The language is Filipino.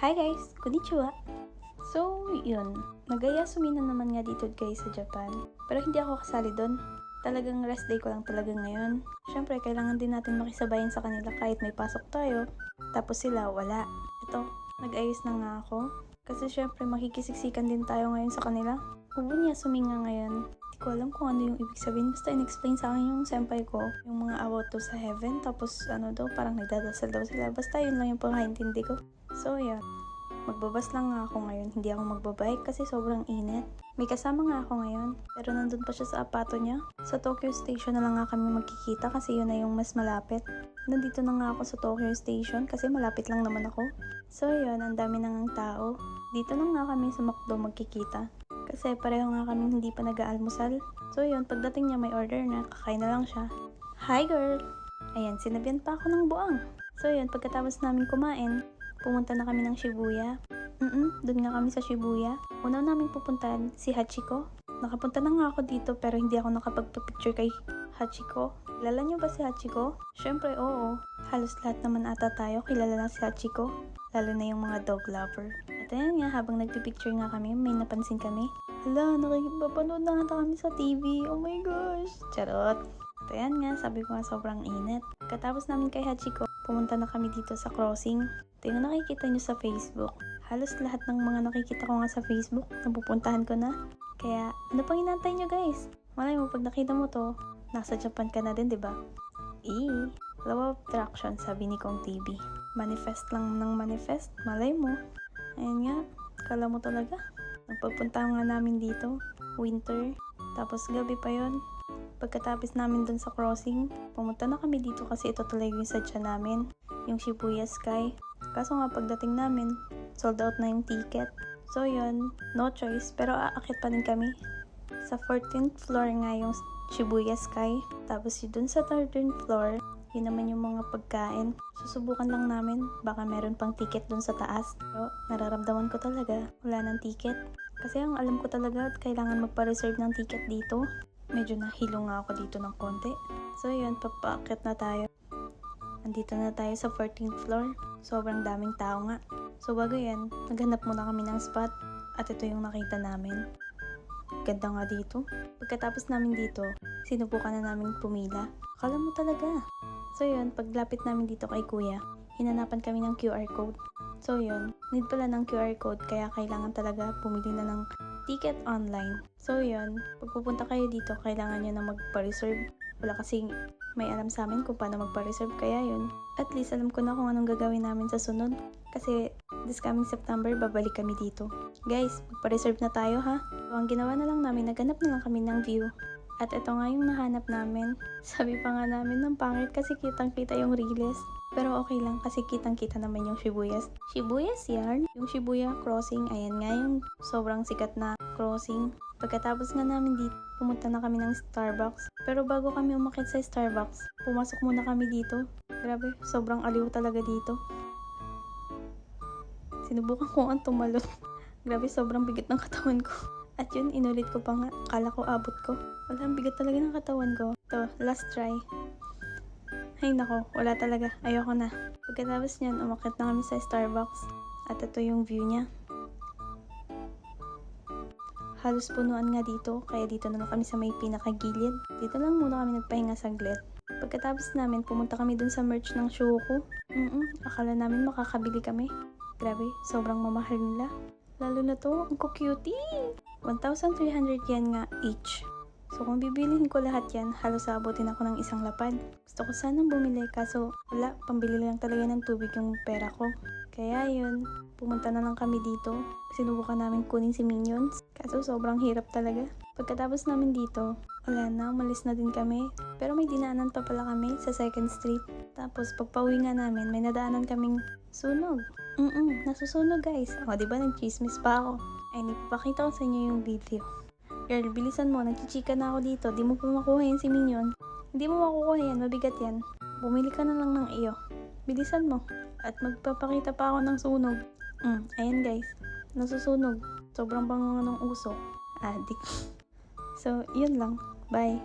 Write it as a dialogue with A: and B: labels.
A: Hi guys! Konnichiwa! So, yun. Nag-Yasumi na naman nga dito guys sa Japan. Pero hindi ako kasali doon. Talagang rest day ko lang talaga ngayon. Siyempre, kailangan din natin makisabayan sa kanila kahit may pasok tayo. Tapos sila, wala. Ito, nag-ayos na nga ako. Kasi siyempre, makikisiksikan din tayo ngayon sa kanila. Yasumi nga ngayon. Hindi ko alam kung ano yung ibig sabihin. Basta in-explain sa akin yung senpai ko. Yung mga about to sa heaven. Tapos ano daw, parang nagdadasal daw sila. Basta yun lang yung pagkaintindi ko. So, yeah. Magbabas lang nga ako ngayon. Hindi ako magbabike kasi sobrang init. May kasama nga ako ngayon. Pero nandun pa siya sa apato niya. Sa Tokyo Station na lang nga kami magkikita kasi yun na yung mas malapit. Nandito na nga ako sa Tokyo Station kasi malapit lang naman ako. So, yun. Ang dami na ngang tao. Dito na nga kami sa McDo magkikita. Kasi pareho nga kami hindi pa nag-aalmusal. So, yun. Pagdating niya may order na. Kakain na lang siya. Hi, girl! Ayan, sinabihan pa ako ng buang. So, yun. Pagkatapos namin kumain, pumunta na kami ng Shibuya. Doon nga kami sa Shibuya. Una namin pupuntahan si Hachiko. Nakapunta na nga ako dito pero hindi ako nakapagpa-picture kay Hachiko. Kilala niyo ba si Hachiko? Syempre, oo. Halos lahat naman ata tayo kilala lang si Hachiko. Lalo na yung mga dog lover. At ayan nga, habang nagpipicture nga kami, may napansin kami. Hala, nakikipapanood na ata kami sa TV. Oh my gosh. Charot. At ayan nga, sabi ko nga sobrang init. Katapos namin kay Hachiko, pumunta na kami dito sa crossing. Ito yung nakikita nyo sa Facebook. Halos lahat ng mga nakikita ko nga sa Facebook, napupuntahan ko na. Kaya, ano pang inantay nyo guys? Malay mo, pag nakita mo to, nasa Japan ka na din, diba? Law of attraction, sabi ni Kong TV. Manifest lang ng manifest, malay mo. Ayan nga, kala mo talaga. Nagpapunta nga namin dito, winter, tapos gabi pa yon. Pagkatapos namin dun sa crossing, pumunta na kami dito kasi ito talaga yung sadya namin, yung Shibuya Sky. Kaso nga pagdating namin, sold out na yung ticket. So yun, no choice, pero aakit pa din kami. Sa 14th floor nga yung Shibuya Sky. Tapos yun dun sa 13th floor, yun naman yung mga pagkain. Susubukan lang namin, baka meron pang ticket dun sa taas. Pero nararamdaman ko talaga, wala ng ticket. Kasi ang alam ko talaga, kailangan magpa-reserve ng ticket dito. Medyo nahilo nga ako dito ng konti. So yun, papaakit na tayo. Andito na tayo sa 14th floor. Sobrang daming tao nga. So bago yan, naghanap muna kami ng spot. At ito yung nakita namin. Ganda nga dito. Pagkatapos namin dito, sinubukan na namin pumila. Akala mo talaga. So yun, paglapit namin dito kay kuya, hinanapan kami ng QR code. So yun, need pala ng QR code kaya kailangan talaga pumili na ng ticket online. So yun, pag pupunta kayo dito, kailangan nyo na magpa-reserve. Wala kasing may alam sa amin kung paano magpa-reserve, kaya yun. At least alam ko na kung anong gagawin namin sa sunod. Kasi this coming September, babalik kami dito. Guys, magpa-reserve na tayo ha. So ang ginawa na lang namin, naghanap na lang kami ng view. At ito nga yung nahanap namin. Sabi pa nga namin ng pangit kasi kitang-kita yung Riles. Pero okay lang kasi kitang-kita naman yung Shibuyas yarn. Yung Shibuya crossing, ayan nga yung sobrang sikat na crossing. Pagkatapos nga namin dito, pumunta na kami ng Starbucks. Pero bago kami umakyat sa Starbucks, pumasok muna kami dito. Grabe, sobrang aliw talaga dito. Sinubukan ko ang tumalon. Grabe, sobrang bigat ng katawan ko. At yun, inulit ko pa nga. Akala ko abot ko. Wala, ang bigat talaga ng katawan ko. Ito, last try. Ay nako, wala talaga. Ayoko na. Pagkatapos niyan, umakyat na kami sa Starbucks. At ito yung view niya. Halos punuan nga dito, kaya dito na lang kami sa may pinakagilid. Dito lang muna kami nagpahinga saglit. Pagkatapos namin, pumunta kami dun sa merch ng Shoko. Akala namin makakabili kami. Grabe, sobrang mamahal nila. Lalo na to, ang cutie! 1,300 yen nga each. So kung bibilihin ko lahat yan, halos abutin ako ng isang lapad. Gusto ko sanang bumili kaso wala, pambili lang talaga ng tubig yung pera ko. Kaya yun, pumunta na lang kami dito. Sinubukan namin kunin si Minions. Kaso sobrang hirap talaga. Pagkatapos namin dito, wala na, umalis na din kami. Pero may dinaanan pa pala kami sa 2nd Street. Tapos pagpauwi nga namin, may nadaanan kaming sunog. Nasusunog guys. O diba nag-chismis pa ako. Ay, nipapakita ko sa inyo yung video. Girl, bilisan mo. Nagchichika na ako dito. Di mo pa makuha yan si Minion. Hindi mo makukuha yan. Mabigat yan. Bumili ka na lang ng iyo. Bilisan mo. At magpapakita pa ako ng sunog. Ayan guys. Nasusunog. Sobrang bango ng usok. Adik. So, yun lang. Bye.